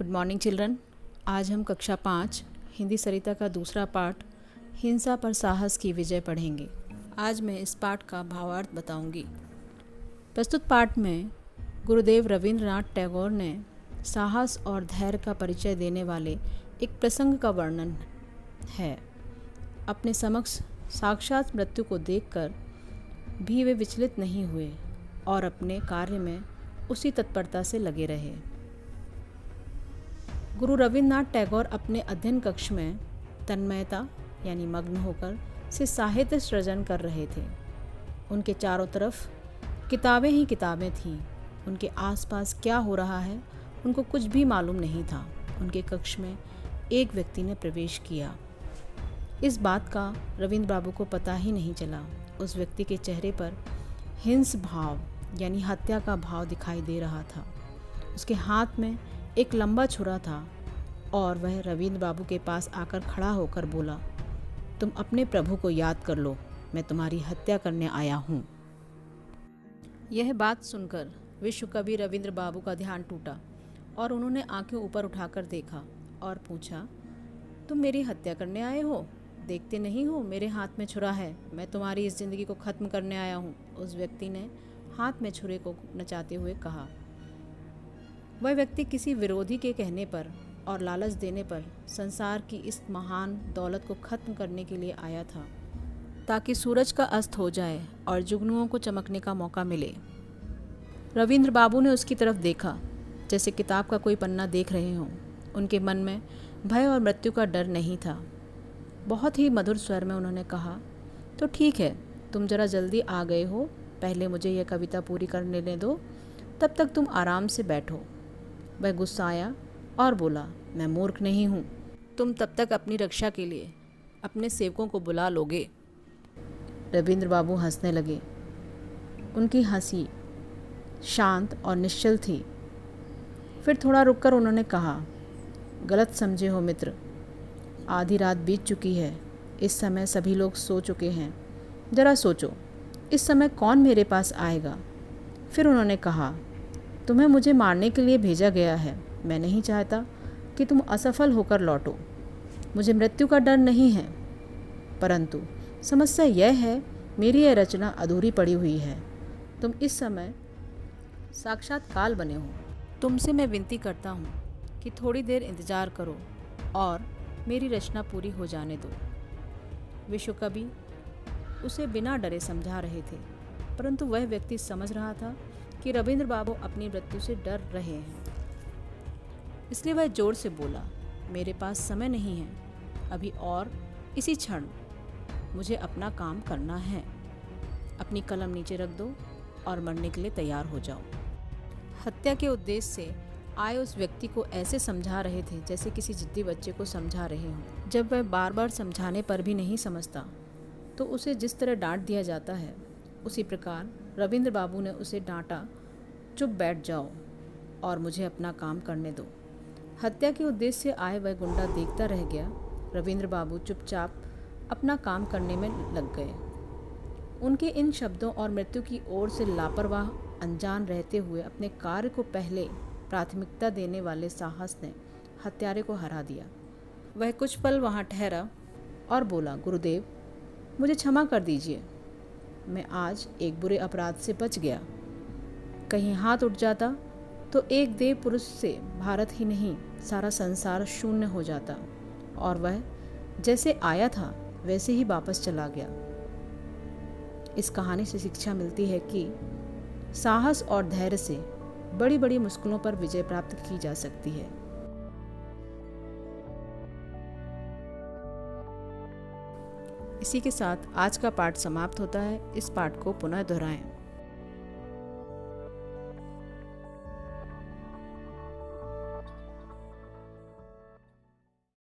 Morning children. आज हम कक्षा 5 हिंदी सरिता का दूसरा पाठ हिंसा पर साहस की विजय पढ़ेंगे। आज मैं इस पाठ का भावार्थ बताऊंगी। प्रस्तुत पाठ में गुरुदेव रविंद्रनाथ टैगोर ने साहस और धैर्य का परिचय देने वाले एक प्रसंग का वर्णन है। अपने समक्ष साक्षात मृत्यु को देखकर भी वे विचलित नहीं हुए और अपने कार्य में उसी तत्परता से लगे रहे। गुरु रविंद्रनाथ टैगोर अपने अध्ययन कक्ष में तन्मयता यानी मग्न होकर से साहित्य सृजन कर रहे थे। उनके चारों तरफ किताबें ही किताबें थीं। उनके आसपास क्या हो रहा है उनको कुछ भी मालूम नहीं था। उनके कक्ष में एक व्यक्ति ने प्रवेश किया। इस बात का रविंद्र बाबू को पता ही नहीं चला। उस व्यक्ति के चेहरे पर हिंस भाव यानी हत्या का भाव दिखाई दे रहा था। उसके हाथ में एक लंबा छुरा था और वह रविंद्र बाबू के पास आकर खड़ा होकर बोला, तुम अपने प्रभु को याद कर लो, मैं तुम्हारी हत्या करने आया हूँ। यह बात सुनकर विश्व कवि रविंद्र बाबू का ध्यान टूटा और उन्होंने आंखें ऊपर उठाकर देखा और पूछा, तुम मेरी हत्या करने आए हो? देखते नहीं हो मेरे हाथ में छुरा है, मैं तुम्हारी इस ज़िंदगी को ख़त्म करने आया हूँ। उस व्यक्ति ने हाथ में छुरे को नचाते हुए कहा। वह व्यक्ति किसी विरोधी के कहने पर और लालच देने पर संसार की इस महान दौलत को ख़त्म करने के लिए आया था, ताकि सूरज का अस्त हो जाए और जुगनुओं को चमकने का मौका मिले। रविंद्र बाबू ने उसकी तरफ देखा जैसे किताब का कोई पन्ना देख रहे हों। उनके मन में भय और मृत्यु का डर नहीं था। बहुत ही मधुर स्वर में उन्होंने कहा, तो ठीक है, तुम जरा जल्दी आ गए हो, पहले मुझे यह कविता पूरी करने दो, तब तक तुम आराम से बैठो। वह गुस्साया और बोला, मैं मूर्ख नहीं हूँ, तुम तब तक अपनी रक्षा के लिए अपने सेवकों को बुला लोगे। रविंद्र बाबू हंसने लगे। उनकी हंसी शांत और निश्चल थी। फिर थोड़ा रुककर उन्होंने कहा, गलत समझे हो मित्र, आधी रात बीत चुकी है, इस समय सभी लोग सो चुके हैं। जरा सोचो, इस समय कौन मेरे पास आएगा? फिर उन्होंने कहा, तुम्हें मुझे मारने के लिए भेजा गया है। मैं नहीं चाहता कि तुम असफल होकर लौटो। मुझे मृत्यु का डर नहीं है, परंतु समस्या यह है, मेरी यह रचना अधूरी पड़ी हुई है। तुम इस समय साक्षात काल बने हो। तुमसे मैं विनती करता हूँ कि थोड़ी देर इंतज़ार करो और मेरी रचना पूरी हो जाने दो। विश्व कवि उसे बिना डरे समझा रहे थे, परंतु वह व्यक्ति समझ रहा था कि रविंद्र बाबू अपनी मृत्यु से डर रहे हैं। इसलिए वह जोर से बोला, मेरे पास समय नहीं है अभी, और इसी क्षण मुझे अपना काम करना है। अपनी कलम नीचे रख दो और मरने के लिए तैयार हो जाओ। हत्या के उद्देश्य से आए उस व्यक्ति को ऐसे समझा रहे थे जैसे किसी जिद्दी बच्चे को समझा रहे हों। जब वह बार बार समझाने पर भी नहीं समझता तो उसे जिस तरह डांट दिया जाता है, उसी प्रकार रविंद्र बाबू ने उसे डांटा, चुप बैठ जाओ और मुझे अपना काम करने दो। हत्या के उद्देश्य से आए वह गुंडा देखता रह गया। रविंद्र बाबू चुपचाप अपना काम करने में लग गए। उनके इन शब्दों और मृत्यु की ओर से लापरवाह अनजान रहते हुए अपने कार्य को पहले प्राथमिकता देने वाले साहस ने हत्यारे को हरा दिया। वह कुछ पल वहाँ ठहरा और बोला, गुरुदेव मुझे क्षमा कर दीजिए, मैं आज एक बुरे अपराध से बच गया। कहीं हाथ उठ जाता तो एक देव पुरुष से भारत ही नहीं सारा संसार शून्य हो जाता और वह जैसे आया था वैसे ही वापस चला गया। इस कहानी से शिक्षा मिलती है कि साहस और धैर्य से बड़ी बड़ी मुश्किलों पर विजय प्राप्त की जा सकती है। इसी के साथ आज का पाठ समाप्त होता है। इस पाठ को पुनः दोहराएं।